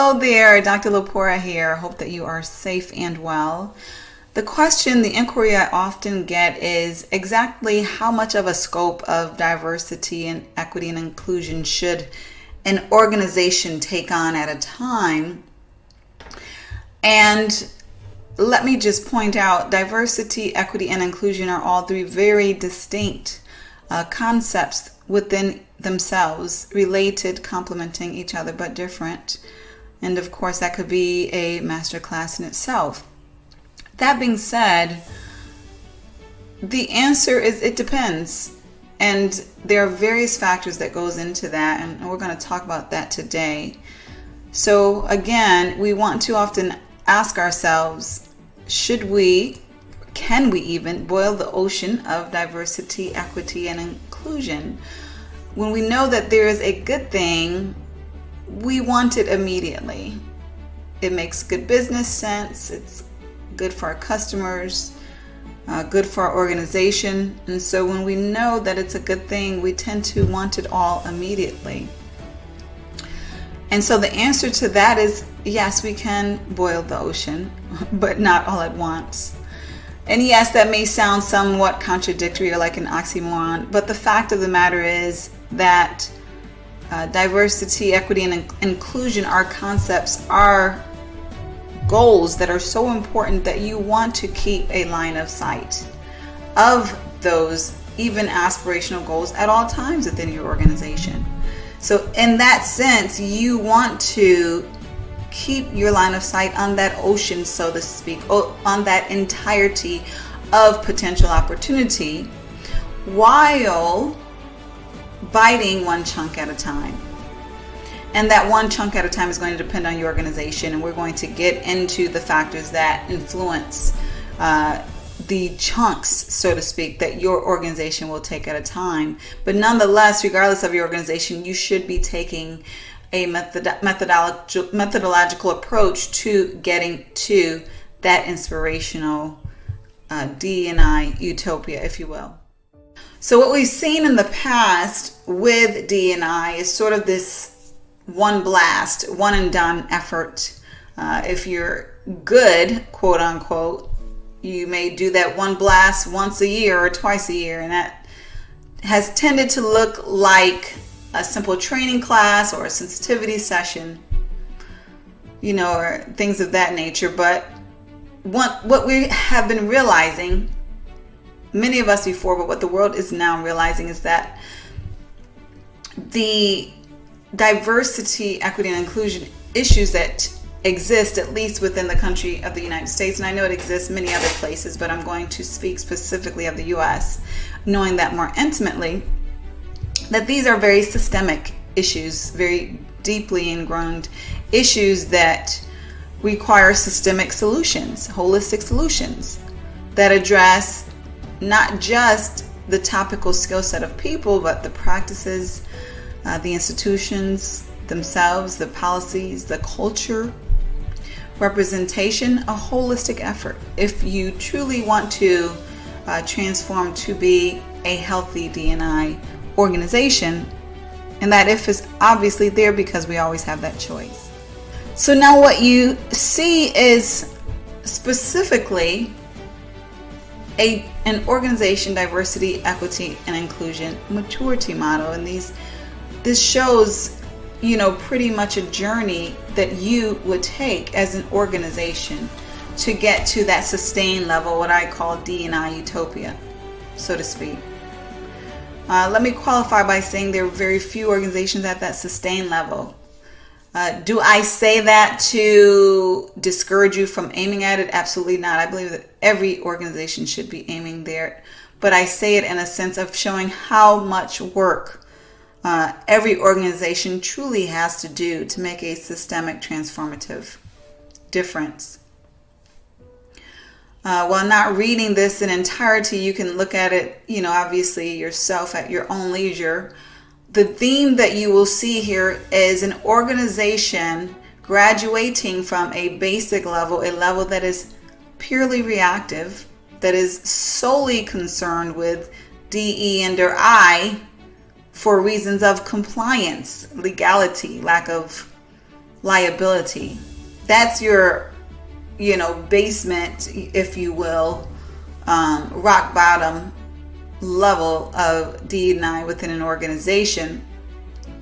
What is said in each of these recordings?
Hello there, Dr. Lepora here. Hope that you are safe and well. The question, the inquiry I often get is exactly how much of a scope of diversity and equity and inclusion should an organization take on at a time? And let me just point out, diversity, equity, and inclusion are all three very distinct concepts within themselves, related, complementing each other, but different. And of course, that could be a masterclass in itself. That being said, the answer is it depends. And there are various factors that goes into that, and we're going to talk about that today. So again, we want to often ask ourselves, can we even boil the ocean of diversity, equity, and inclusion? When we know that there is a good thing, we want it immediately. It makes good business sense. It's good for our customers, good for our organization. And so when we know that it's a good thing, we tend to want it all immediately. And so the answer to that is yes, we can boil the ocean, but not all at once. And yes, that may sound somewhat contradictory or like an oxymoron, but the fact of the matter is that diversity, equity, and inclusion are concepts, are goals that are so important that you want to keep a line of sight of those even aspirational goals at all times within your organization. So in that sense, you want to keep your line of sight on that ocean, so to speak, on that entirety of potential opportunity, while biting one chunk at a time. And that one chunk at a time is going to depend on your organization, and we're going to get into the factors that influence the chunks, so to speak, that your organization will take at a time. But nonetheless, regardless of your organization, you should be taking a methodological approach to getting to that inspirational D&I utopia, if you will. So what we've seen in the past with D&I is sort of this one blast, one and done effort. If you're good, quote unquote, you may do that one blast once a year or twice a year, and that has tended to look like a simple training class or a sensitivity session, or things of that nature. But what we have been realizing, many of us before, but what the world is now realizing, is that the diversity, equity, and inclusion issues that exist, at least within the country of the United States, and I know it exists many other places, but I'm going to speak specifically of the U.S., knowing that more intimately, that these are very systemic issues, very deeply ingrained issues that require systemic solutions, holistic solutions that address not just the topical skill set of people, but the practices, the institutions themselves, the policies, the culture, representation, a holistic effort. If you truly want to transform to be a healthy D&I organization, and that if is obviously there because we always have that choice. So now what you see is specifically an organization diversity, equity, and inclusion maturity model, and this shows pretty much a journey that you would take as an organization to get to that sustained level, what I call D&I utopia, so to speak. Let me qualify by saying there are very few organizations at that sustained level. Do I say that to discourage you from aiming at it? Absolutely not. I believe that every organization should be aiming there. But I say it in a sense of showing how much work every organization truly has to do to make a systemic transformative difference. While not reading this in entirety, you can look at it, obviously yourself at your own leisure. The theme that you will see here is an organization graduating from a basic level, a level that is purely reactive, that is solely concerned with DE and or I for reasons of compliance, legality, lack of liability. That's your, basement, if you will, rock bottom level of D&I within an organization.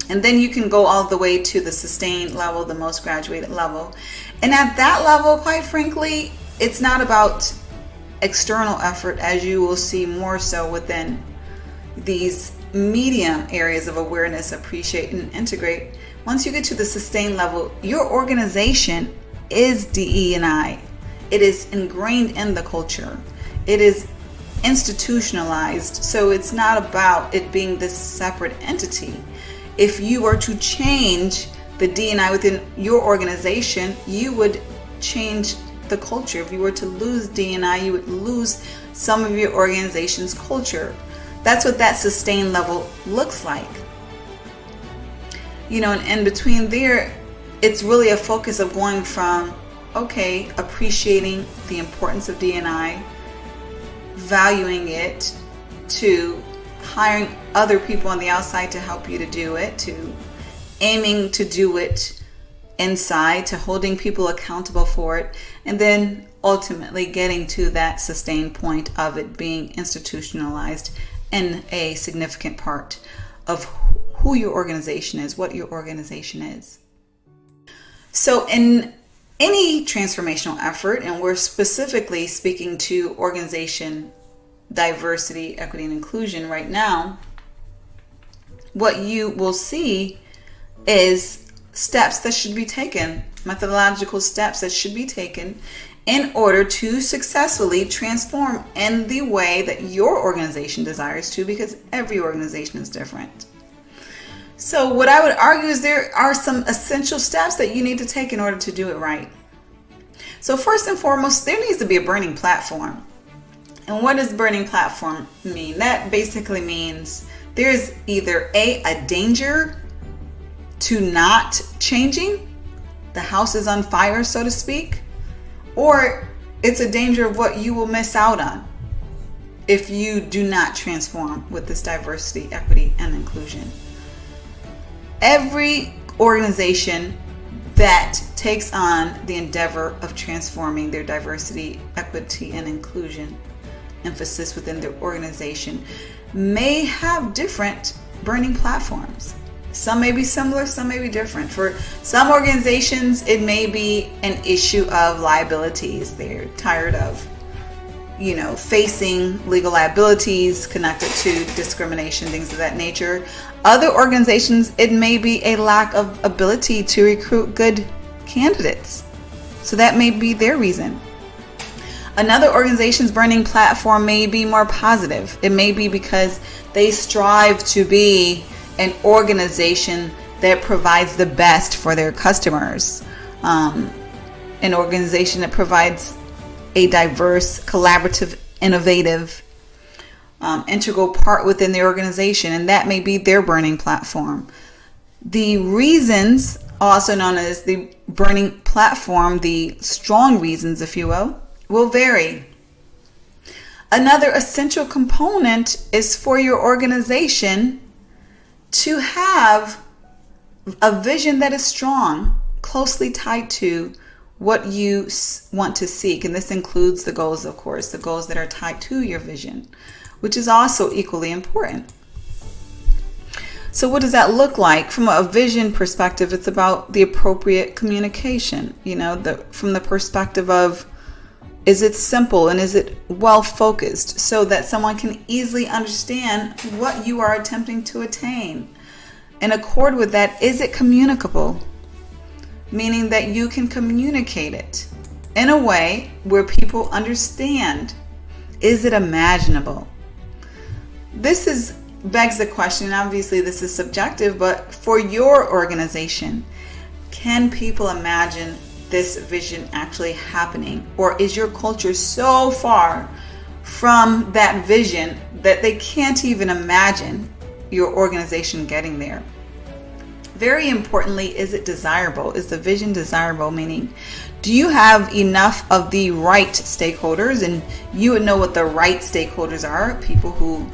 And then you can go all the way to the sustained level, the most graduated level. And at that level, quite frankly, it's not about external effort, as you will see more so within these medium areas of awareness, appreciate, and integrate. Once you get to the sustained level, your organization is DE&I. It is ingrained in the culture. It is institutionalized. So it's not about it being this separate entity. If you were to change the D&I within your organization, you would change the culture. If you were to lose D&I, you would lose some of your organization's culture. That's what that sustained level looks like. And in between there, it's really a focus of going from, appreciating the importance of D&I, valuing it, to hiring other people on the outside to help you to do it, to aiming to do it inside, to holding people accountable for it, and then ultimately getting to that sustained point of it being institutionalized and a significant part of who your organization is, what your organization is. So in any transformational effort, and we're specifically speaking to organization diversity, equity, and inclusion right now, what you will see is steps that should be taken, methodological steps that should be taken in order to successfully transform in the way that your organization desires to, because every organization is different. So what I would argue is there are some essential steps that you need to take in order to do it right. So first and foremost, there needs to be a burning platform. And what does burning platform mean? That basically means there's either a danger to not changing, the house is on fire, so to speak, or it's a danger of what you will miss out on if you do not transform with this diversity, equity, and inclusion. Every organization that takes on the endeavor of transforming their diversity, equity, and inclusion emphasis within their organization may have different burning platforms. Some may be similar, some may be different. For some organizations, it may be an issue of liabilities. They're tired of, facing legal liabilities connected to discrimination, things of that nature. Other organizations, it may be a lack of ability to recruit good candidates. So that may be their reason. Another organization's burning platform may be more positive. It may be because they strive to be an organization that provides the best for their customers. An organization that provides a diverse, collaborative, innovative, integral part within the organization, and that may be their burning platform. The reasons, also known as the burning platform, the strong reasons, if you will vary. Another essential component is for your organization to have a vision that is strong, closely tied to what you want to seek. And this includes the goals, of course, the goals that are tied to your vision, which is also equally important. So what does that look like? From a vision perspective, it's about the appropriate communication, from the perspective of, is it simple and is it well focused so that someone can easily understand what you are attempting to attain? In accord with that, is it communicable? Meaning that you can communicate it in a way where people understand. Is it imaginable? This begs the question, obviously this is subjective, but for your organization, can people imagine this vision actually happening? Or is your culture so far from that vision that they can't even imagine your organization getting there? Very importantly, is it desirable? Is the vision desirable? Meaning, do you have enough of the right stakeholders? And you would know what the right stakeholders are, people who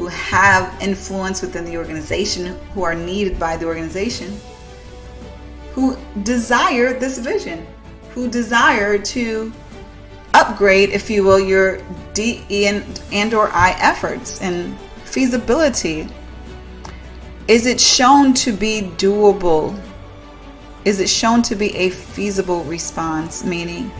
have influence within the organization, who are needed by the organization, who desire this vision, who desire to upgrade, if you will, your D, E, and or I efforts and feasibility. Is it shown to be doable? Is it shown to be a feasible response? Meaning,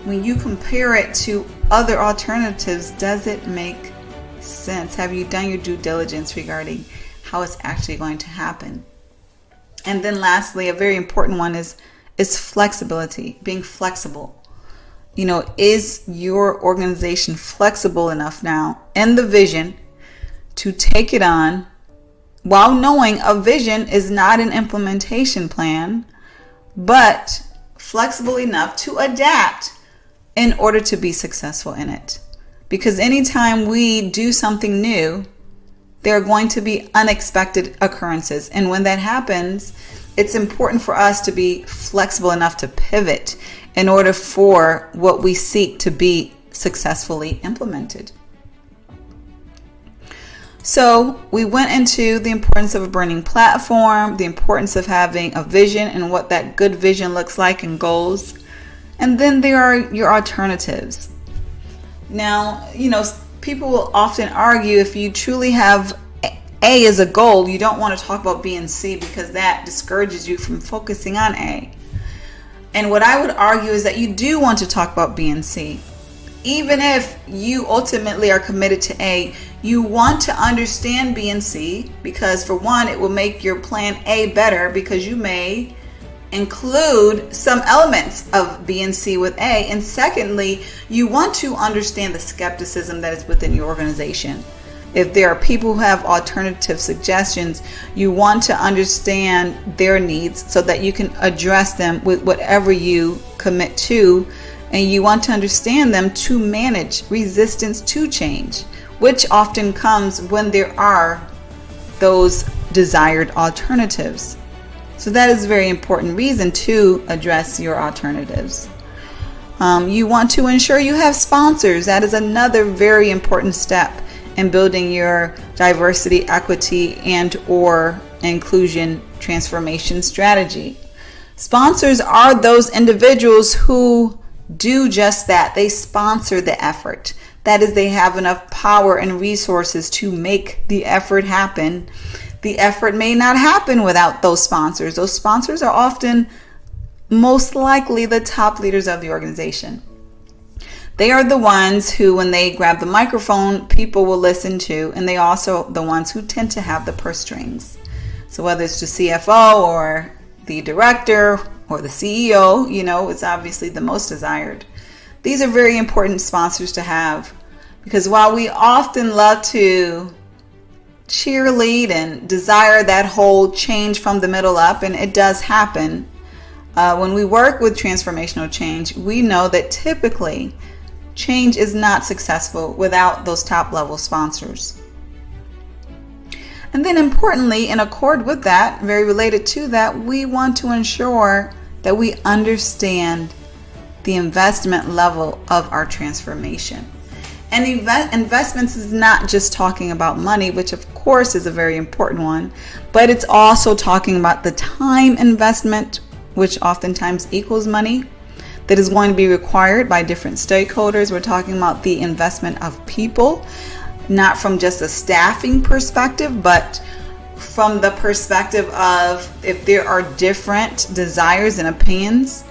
when you compare it to other alternatives, does it make sense? Have you done your due diligence regarding how it's actually going to happen? And then lastly, a very important one is flexibility, being flexible. Is your organization flexible enough now in the vision to take it on, while knowing a vision is not an implementation plan, but flexible enough to adapt in order to be successful in it? Because anytime we do something new, there are going to be unexpected occurrences. And when that happens, it's important for us to be flexible enough to pivot in order for what we seek to be successfully implemented. So we went into the importance of a burning platform, the importance of having a vision and what that good vision looks like and goals. And then there are your alternatives. Now, people will often argue if you truly have A as a goal, you don't want to talk about B and C because that discourages you from focusing on A. And what I would argue is that you do want to talk about B and C. Even if you ultimately are committed to A, you want to understand B and C because, for one, it will make your plan A better because you may include some elements of B and C with A. And secondly, you want to understand the skepticism that is within your organization. If there are people who have alternative suggestions, you want to understand their needs so that you can address them with whatever you commit to. And you want to understand them to manage resistance to change, which often comes when there are those desired alternatives. So that is a very important reason to address your alternatives. You want to ensure you have sponsors. That is another very important step in building your diversity, equity, and or inclusion transformation strategy. Sponsors are those individuals who do just that. They sponsor the effort. That is, they have enough power and resources to make the effort happen. The effort may not happen without those sponsors. Those sponsors are often most likely the top leaders of the organization. They are the ones who, when they grab the microphone, people will listen to, and they also the ones who tend to have the purse strings. So whether it's the CFO or the director or the CEO, it's obviously the most desired. These are very important sponsors to have, because while we often love to cheerlead and desire that whole change from the middle up, and it does happen, when we work with transformational change, we know that typically change is not successful without those top level sponsors. And then importantly, in accord with that, very related to that, we want to ensure that we understand the investment level of our transformation. And investments is not just talking about money, which of course is a very important one, but it's also talking about the time investment, which oftentimes equals money, that is going to be required by different stakeholders. We're talking about the investment of people, not from just a staffing perspective, but from the perspective of if there are different desires and opinions,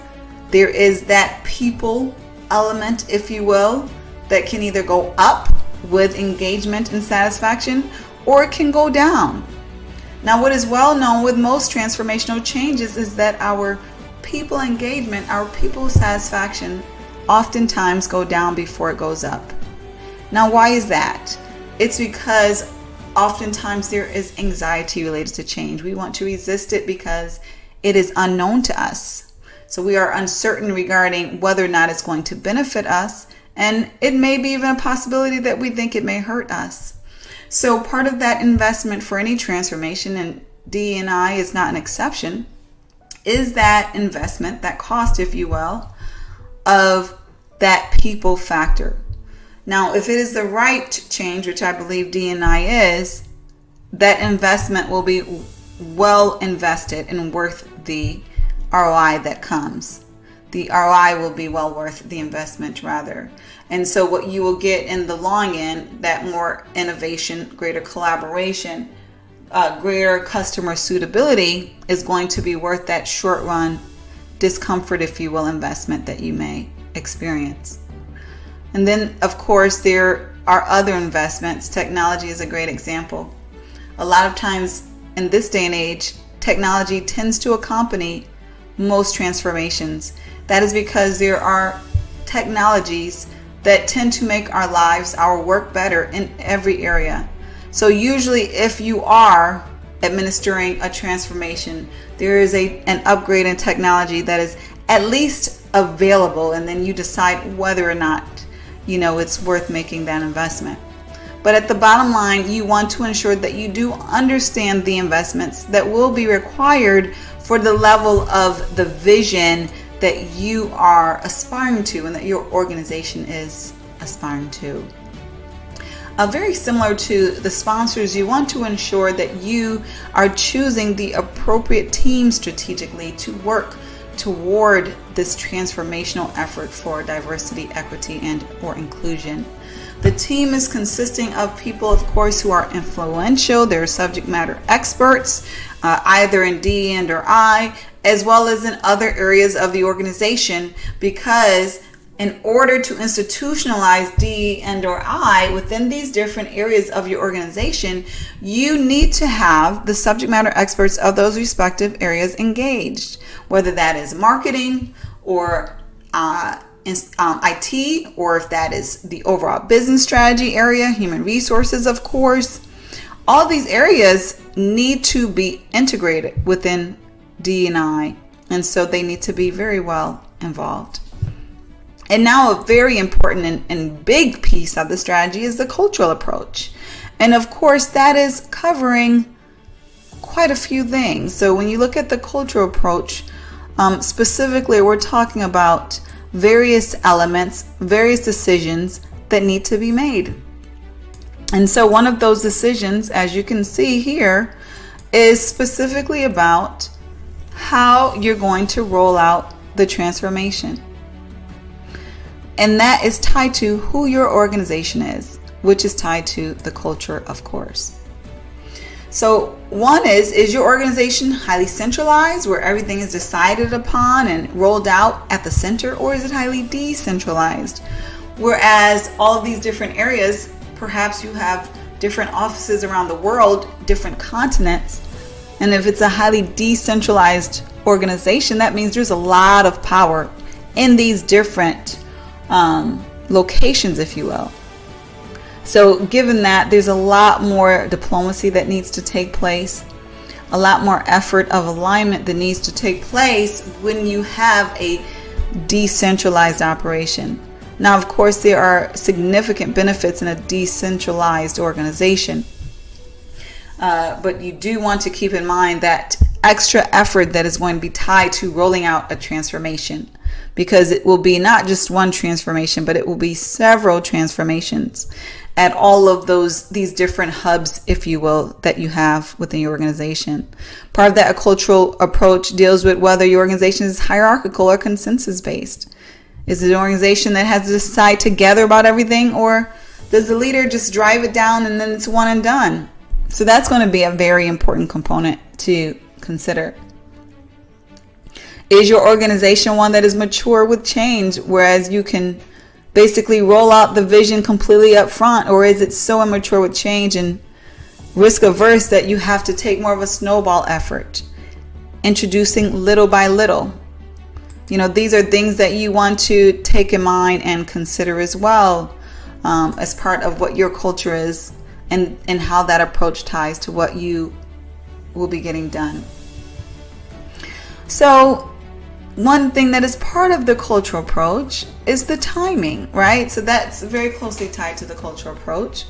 there is that people element, if you will, that can either go up with engagement and satisfaction, or it can go down. Now, what is well known with most transformational changes is that our people engagement, our people satisfaction oftentimes go down before it goes up. Now, why is that? It's because oftentimes there is anxiety related to change. We want to resist it because it is unknown to us. So we are uncertain regarding whether or not it's going to benefit us, and it may be even a possibility that we think it may hurt us. So part of that investment for any transformation, and D&I is not an exception, is that investment, that cost, if you will, of that people factor. Now, if it is the right change, which I believe D&I is, that investment will be well invested and worth the ROI that comes. The ROI will be well worth the investment, rather. And so what you will get in the long end, that more innovation, greater collaboration, greater customer suitability is going to be worth that short run discomfort, if you will, investment that you may experience. And then, of course, there are other investments. Technology is a great example. A lot of times in this day and age, technology tends to accompany most transformations. That is because there are technologies that tend to make our lives, our work better in every area. So usually if you are administering a transformation, there is an upgrade in technology that is at least available, and then you decide whether or not it's worth making that investment. But at the bottom line, you want to ensure that you do understand the investments that will be required for the level of the vision that you are aspiring to and that your organization is aspiring to. Very similar to the sponsors, you want to ensure that you are choosing the appropriate team strategically to work toward this transformational effort for diversity, equity, and or inclusion. The team is consisting of people, of course, who are influential. They're subject matter experts, either in D and or I, as well as in other areas of the organization, because in order to institutionalize D and or I within these different areas of your organization, you need to have the subject matter experts of those respective areas engaged, whether that is marketing or IT, or if that is the overall business strategy area, human resources, of course. All these areas need to be integrated within D and I, and so they need to be very well involved. And now a very important and big piece of the strategy is the cultural approach. And of course, that is covering quite a few things. So when you look at the cultural approach, specifically, we're talking about various elements, various decisions that need to be made. And so one of those decisions, as you can see here, is specifically about how you're going to roll out the transformation. And that is tied to who your organization is, which is tied to the culture, of course. So one is your organization highly centralized, where everything is decided upon and rolled out at the center, or is it highly decentralized? Whereas all of these different areas, perhaps you have different offices around the world, different continents. And if it's a highly decentralized organization, that means there's a lot of power in these different locations, if you will. So given that, there's a lot more diplomacy that needs to take place, a lot more effort of alignment that needs to take place when you have a decentralized operation. Now, of course, there are significant benefits in a decentralized organization, but you do want to keep in mind that extra effort that is going to be tied to rolling out a transformation, because it will be not just one transformation, but it will be several transformations at all of these different hubs, if you will, that you have within your organization. Part of that cultural approach deals with whether your organization is hierarchical or consensus based. Is it an organization that has to decide together about everything, or does the leader just drive it down and then it's one and done? So that's going to be a very important component to consider. Is your organization one that is mature with change, whereas you can basically roll out the vision completely up front, or is it so immature with change and risk averse that you have to take more of a snowball effort, introducing little by little? These are things that you want to take in mind and consider as well, as part of what your culture is and how that approach ties to what you will be getting done. So one thing that is part of the cultural approach is the timing, right? So that's very closely tied to the cultural approach.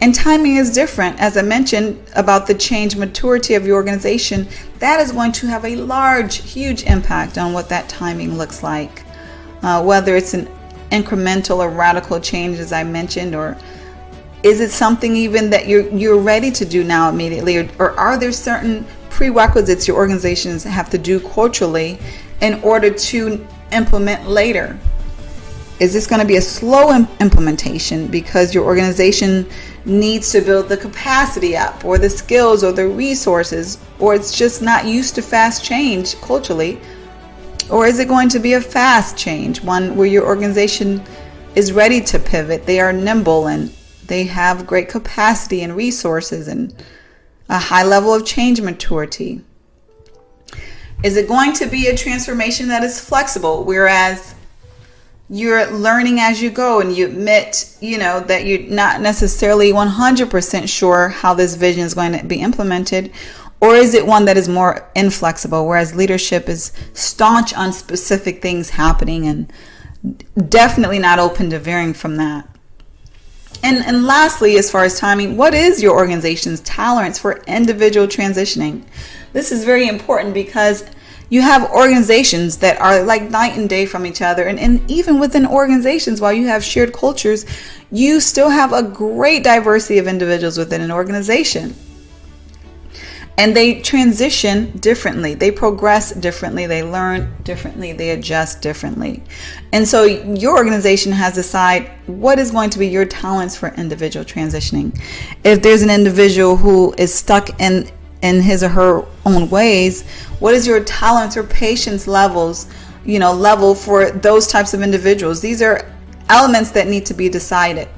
And timing is different. As I mentioned about the change maturity of your organization, that is going to have a huge impact on what that timing looks like. Whether it's an incremental or radical change, as I mentioned, or is it something even that you're ready to do now immediately, or are there certain prerequisites your organizations have to do culturally in order to implement later? Is this going to be a slow implementation because your organization needs to build the capacity up, or the skills, or the resources, or it's just not used to fast change culturally? Or is it going to be a fast change, one where your organization is ready to pivot? They are nimble and they have great capacity and resources and a high level of change maturity. Is it going to be a transformation that is flexible, whereas you're learning as you go and you admit, that you're not necessarily 100% sure how this vision is going to be implemented? Or is it one that is more inflexible, whereas leadership is staunch on specific things happening and definitely not open to veering from that? And lastly, as far as timing, what is your organization's tolerance for individual transitioning? This is very important because you have organizations that are like night and day from each other. And even within organizations, while you have shared cultures, you still have a great diversity of individuals within an organization. And they transition differently. They progress differently. They learn differently. They adjust differently. And so your organization has to decide what is going to be your tolerance for individual transitioning. If there's an individual who is stuck in his or her own ways, what is your tolerance or patience level for those types of individuals? These are elements that need to be decided.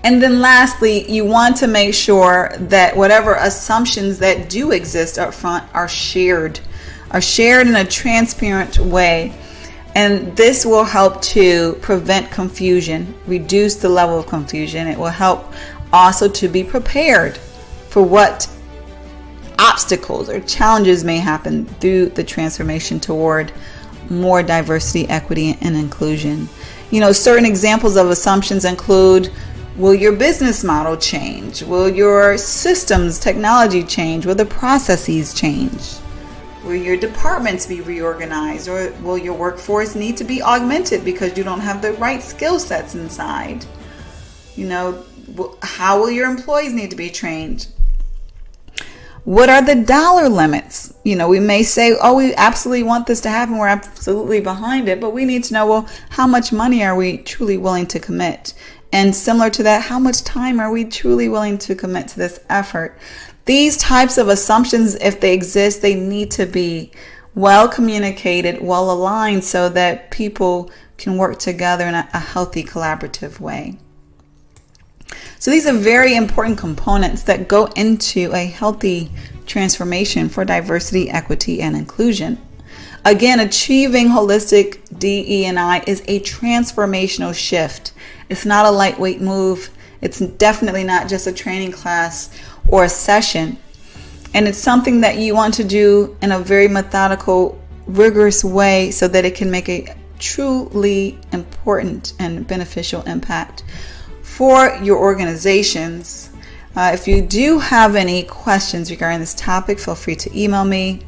And then lastly, you want to make sure that whatever assumptions that do exist up front are shared in a transparent way. And this will help to prevent confusion, reduce the level of confusion. It will help also to be prepared for what obstacles or challenges may happen through the transformation toward more diversity, equity, and inclusion. Certain examples of assumptions include: will your business model change? Will your systems, technology change? Will the processes change? Will your departments be reorganized? Or will your workforce need to be augmented because you don't have the right skill sets inside? How will your employees need to be trained? What are the dollar limits? We may say, oh, we absolutely want this to happen. We're absolutely behind it. But we need to know, well, how much money are we truly willing to commit? And similar to that, how much time are we truly willing to commit to this effort? These types of assumptions, if they exist, they need to be well communicated, well aligned, so that people can work together in a healthy, collaborative way. So these are very important components that go into a healthy transformation for diversity, equity, and inclusion. Again, achieving holistic DE&I is a transformational shift. It's not a lightweight move. It's definitely not just a training class or a session. And it's something that you want to do in a very methodical, rigorous way so that it can make a truly important and beneficial impact for your organizations. If you do have any questions regarding this topic, feel free to email me,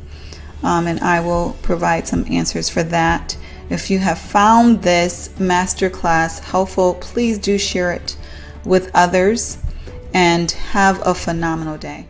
and I will provide some answers for that. If you have found this masterclass helpful, please do share it with others, and have a phenomenal day.